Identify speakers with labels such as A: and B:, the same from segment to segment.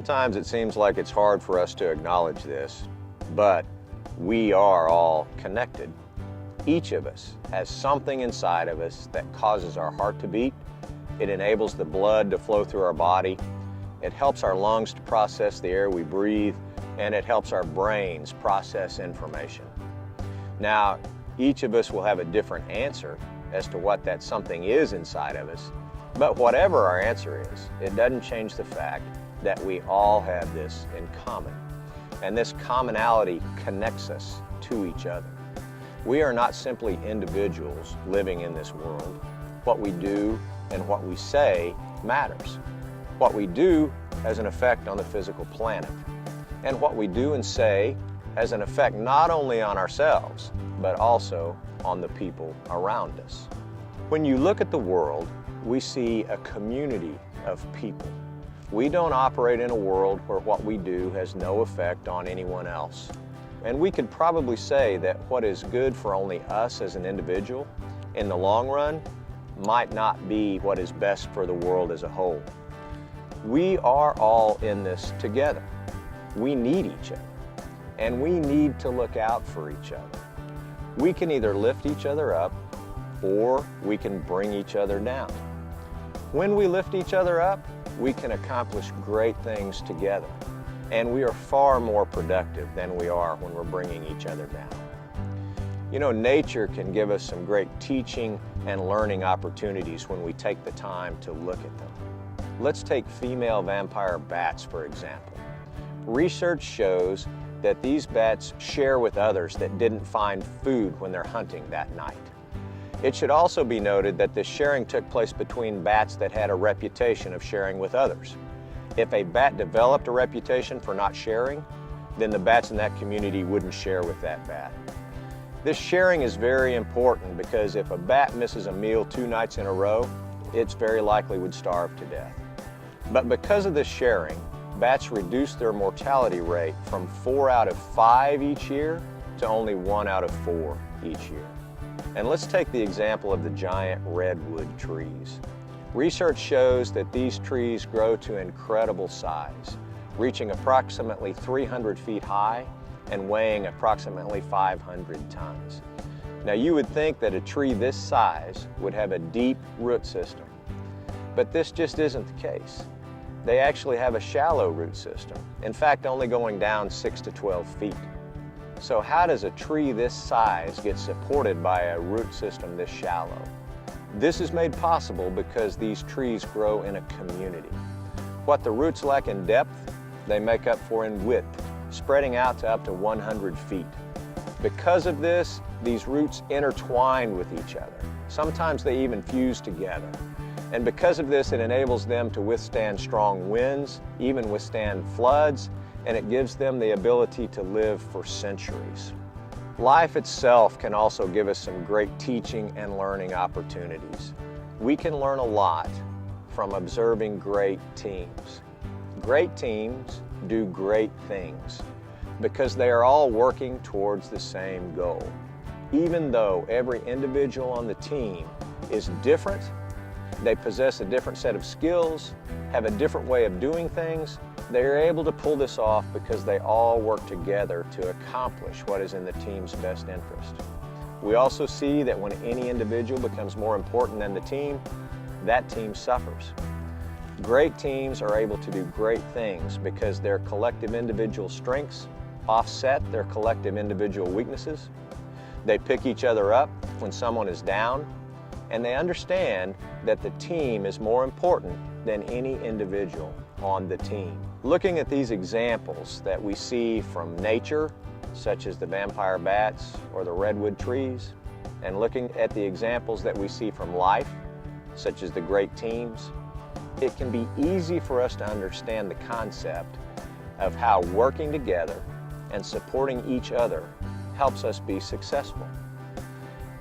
A: Sometimes it seems like it's hard for us to acknowledge this, but we are all connected. Each of us has something inside of us that causes our heart to beat. It enables the blood to flow through our body. It helps our lungs to process the air we breathe, and it helps our brains process information. Now, each of us will have a different answer as to what that something is inside of us, but whatever our answer is, it doesn't change the fact that we all have this in common. And this commonality connects us to each other. We are not simply individuals living in this world. What we do and what we say matters. What we do has an effect on the physical planet. And what we do and say has an effect not only on ourselves, but also on the people around us. When you look at the world, we see a community of people. We don't operate in a world where what we do has no effect on anyone else. And we could probably say that what is good for only us as an individual, in the long run, might not be what is best for the world as a whole. We are all in this together. We need each other, and we need to look out for each other. We can either lift each other up, or we can bring each other down. When we lift each other up, we can accomplish great things together, and we are far more productive than we are when we're bringing each other down. You know, nature can give us some great teaching and learning opportunities when we take the time to look at them. Let's take female vampire bats, for example. Research shows that these bats share with others that didn't find food when they're hunting that night. It should also be noted that this sharing took place between bats that had a reputation of sharing with others. If a bat developed a reputation for not sharing, then the bats in that community wouldn't share with that bat. This sharing is very important because if a bat misses a meal 2 nights in a row, it's very likely would starve to death. But because of this sharing, bats reduce their mortality rate from 4 out of 5 each year to only 1 out of 4 each year. And let's take the example of the giant redwood trees. Research shows that these trees grow to incredible size, reaching approximately 300 feet high and weighing approximately 500 tons. Now, you would think that a tree this size would have a deep root system, but this just isn't the case. They actually have a shallow root system, in fact only going down 6 to 12 feet. So how does a tree this size get supported by a root system this shallow? This is made possible because these trees grow in a community. What the roots lack in depth, they make up for in width, spreading out to up to 100 feet. Because of this, these roots intertwine with each other. Sometimes they even fuse together. And because of this, it enables them to withstand strong winds, even withstand floods, and it gives them the ability to live for centuries. Life itself can also give us some great teaching and learning opportunities. We can learn a lot from observing great teams. Great teams do great things because they are all working towards the same goal. Even though every individual on the team is different, they possess a different set of skills, have a different way of doing things, they are able to pull this off because they all work together to accomplish what is in the team's best interest. We also see that when any individual becomes more important than the team, that team suffers. Great teams are able to do great things because their collective individual strengths offset their collective individual weaknesses. They pick each other up when someone is down, and they understand that the team is more important than any individual on the team. Looking at these examples that we see from nature, such as the vampire bats or the redwood trees, and looking at the examples that we see from life, such as the great teams, it can be easy for us to understand the concept of how working together and supporting each other helps us be successful.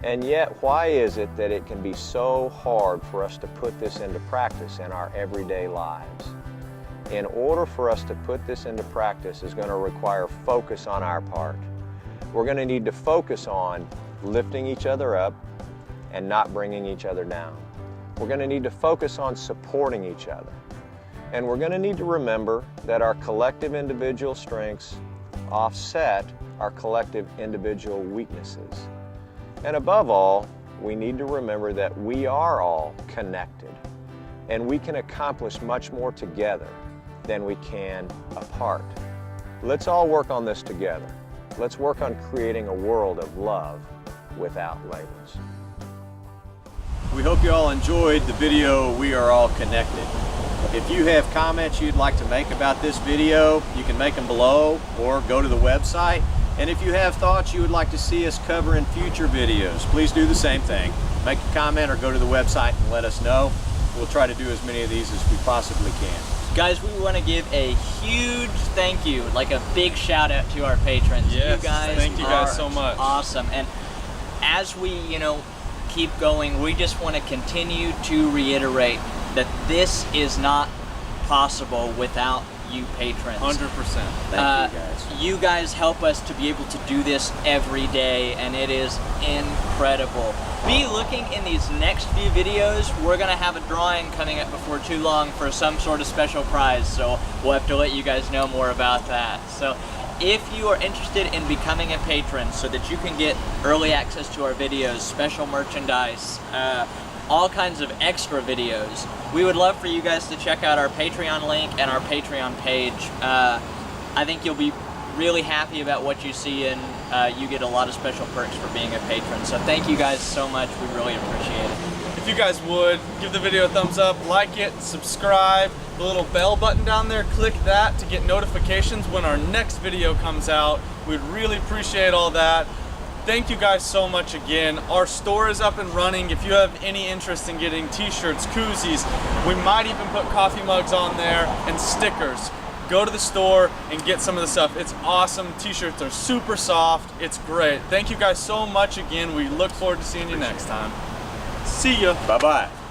A: And yet, why is it that it can be so hard for us to put this into practice in our everyday lives? In order for us to put this into practice is going to require focus on our part. We're going to need to focus on lifting each other up and not bringing each other down. We're going to need to focus on supporting each other. And we're going to need to remember that our collective individual strengths offset our collective individual weaknesses. And above all, we need to remember that we are all connected, and we can accomplish much more together than we can apart. Let's all work on this together. Let's work on creating a world of love without labels. We hope you all enjoyed the video, We Are All Connected. If you have comments you'd like to make about this video, you can make them below or go to the website. And if you have thoughts you would like to see us cover in future videos, please do the same thing. Make a comment or go to the website and let us know. We'll try to do as many of these as we possibly can.
B: Guys, we want to give a huge thank you, like a big shout out to our patrons.
C: Yes,
B: you guys
C: thank you guys so much.
B: Awesome. And as we, keep going, we just want to continue to reiterate that this is not possible without you patrons.
C: 100%.
A: Thank you guys.
B: You guys help us to be able to do this every day, and it is incredible. Be looking in these next few videos. We're gonna have a drawing coming up before too long for some sort of special prize, so we'll have to let you guys know more about that. So if you are interested in becoming a patron so that you can get early access to our videos, special merchandise, all kinds of extra videos, we would love for you guys to check out our Patreon link and our Patreon page. I think you'll be really happy about what you see, and you get a lot of special perks for being a patron. So thank you guys so much. We really appreciate it.
C: If you guys would, give the video a thumbs up, like it, subscribe, the little bell button down there, click that to get notifications when our next video comes out. We'd really appreciate all that. Thank you guys so much again. Our store is up and running. If you have any interest in getting t-shirts, koozies, we might even put coffee mugs on there and stickers. Go to the store and get some of the stuff. It's awesome. T-shirts are super soft. It's great. Thank you guys so much again. We look forward to seeing you next time. See ya.
A: Bye-bye.